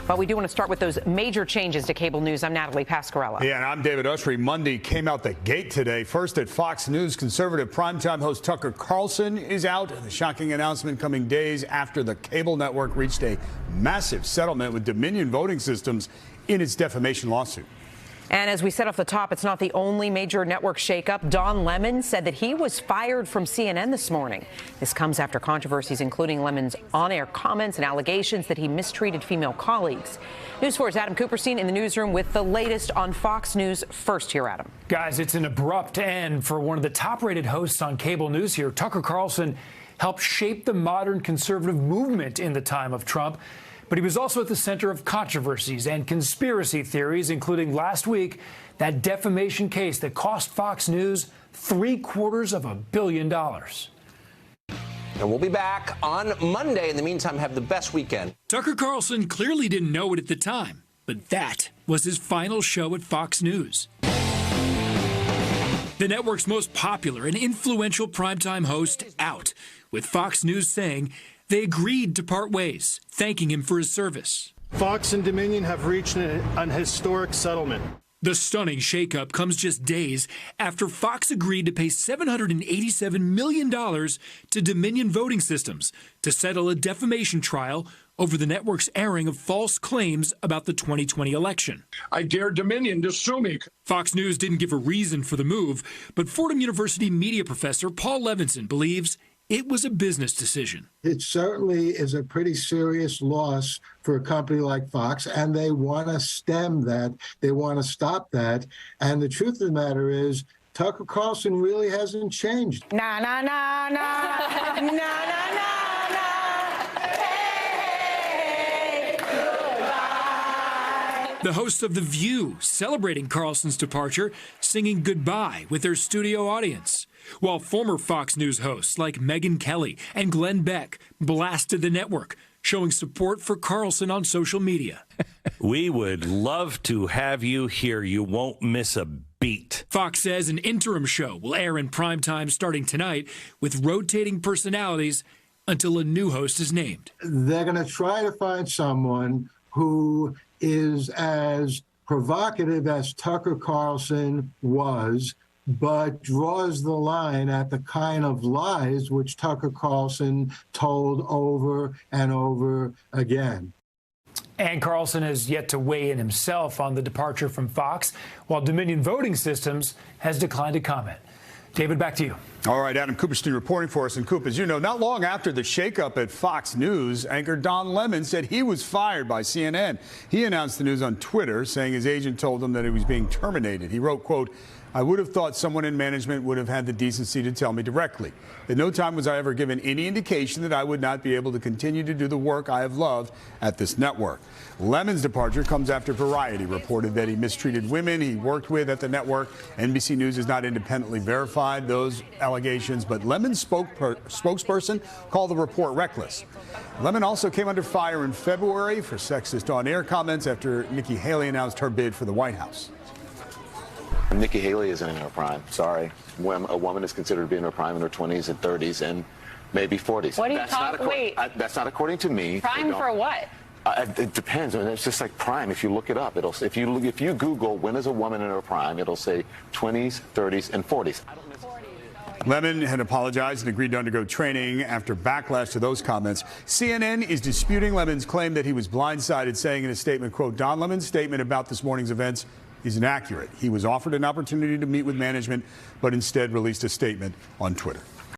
But we do want to start with those major changes to cable news. I'm Natalie Pasquarella. Yeah, and I'm David Usry. Monday came out the gate today. First at Fox News, conservative primetime host Tucker Carlson is out. The shocking announcement coming days after the cable network reached a massive settlement with Dominion Voting Systems in its defamation lawsuit. And as we said off the top, it's not the only major network shakeup. Don Lemon said that he was fired from CNN this morning. This comes after controversies, including Lemon's on-air comments and allegations that he mistreated female colleagues. News 4's Adam Cooperstein in the newsroom with the latest on Fox News. First here, Adam. Guys, it's an abrupt end for one of the top-rated hosts on cable news here. Tucker Carlson helped shape the modern conservative movement in the time of Trump. But he was also at the center of controversies and conspiracy theories, including last week, that defamation case that cost Fox News $750 million. And we'll be back on Monday. In the meantime, have the best weekend. Tucker Carlson clearly didn't know it at the time, but that was his final show at Fox News. The network's most popular and influential primetime host out, with Fox News saying they agreed to part ways, thanking him for his service. Fox and Dominion have reached an historic settlement. The stunning shakeup comes just days after Fox agreed to pay $787 million to Dominion Voting Systems to settle a defamation trial over the network's airing of false claims about the 2020 election. I dare Dominion to sue me. Fox News didn't give a reason for the move, but Fordham University media professor Paul Levinson believes it was a business decision. It certainly is a pretty serious loss for a company like Fox, and they want to stem that. They want to stop that. And the truth of the matter is, Tucker Carlson really hasn't changed. Na, na, na, na, na, na, na, na. Hey, goodbye. The hosts of The View celebrating Carlson's departure, singing goodbye with their studio audience, while former Fox News hosts like Megyn Kelly and Glenn Beck blasted the network, showing support for Carlson on social media. We would love to have you here. You won't miss a beat. Fox says an interim show will air in primetime starting tonight with rotating personalities until a new host is named. They're going to try to find someone who is as provocative as Tucker Carlson was, but draws the line at the kind of lies which Tucker Carlson told over and over again. And Carlson has yet to weigh in himself on the departure from Fox, while Dominion Voting Systems has declined to comment. David, back to you. All right, Adam Cooperstein reporting for us. And Coop, as you know, not long after the shakeup at Fox News, anchor Don Lemon said he was fired by CNN. He announced the news on Twitter, saying his agent told him that he was being terminated. He wrote, quote, "I would have thought someone in management would have had the decency to tell me directly. At no time was I ever given any indication that I would not be able to continue to do the work I have loved at this network." Lemon's departure comes after Variety reported that he mistreated women he worked with at the network. NBC News has not independently verified those allegations, but Lemon's spokesperson called the report reckless. Lemon also came under fire in February for sexist on-air comments after Nikki Haley announced her bid for the White House. Nikki Haley isn't in her prime. Sorry. When a woman is considered to be in her prime in her 20s and 30s and maybe 40s. What are you talking? Wait. That's not according to me. Prime for what? It depends. I mean, it's just like prime. If you look it up, if you Google when is a woman in her prime, it'll say 20s, 30s, and 40s. Lemon had apologized and agreed to undergo training after backlash to those comments. CNN is disputing Lemon's claim that he was blindsided, saying in a statement, quote, "Don Lemon's statement about this morning's events is inaccurate. He was offered an opportunity to meet with management, but instead released a statement on Twitter."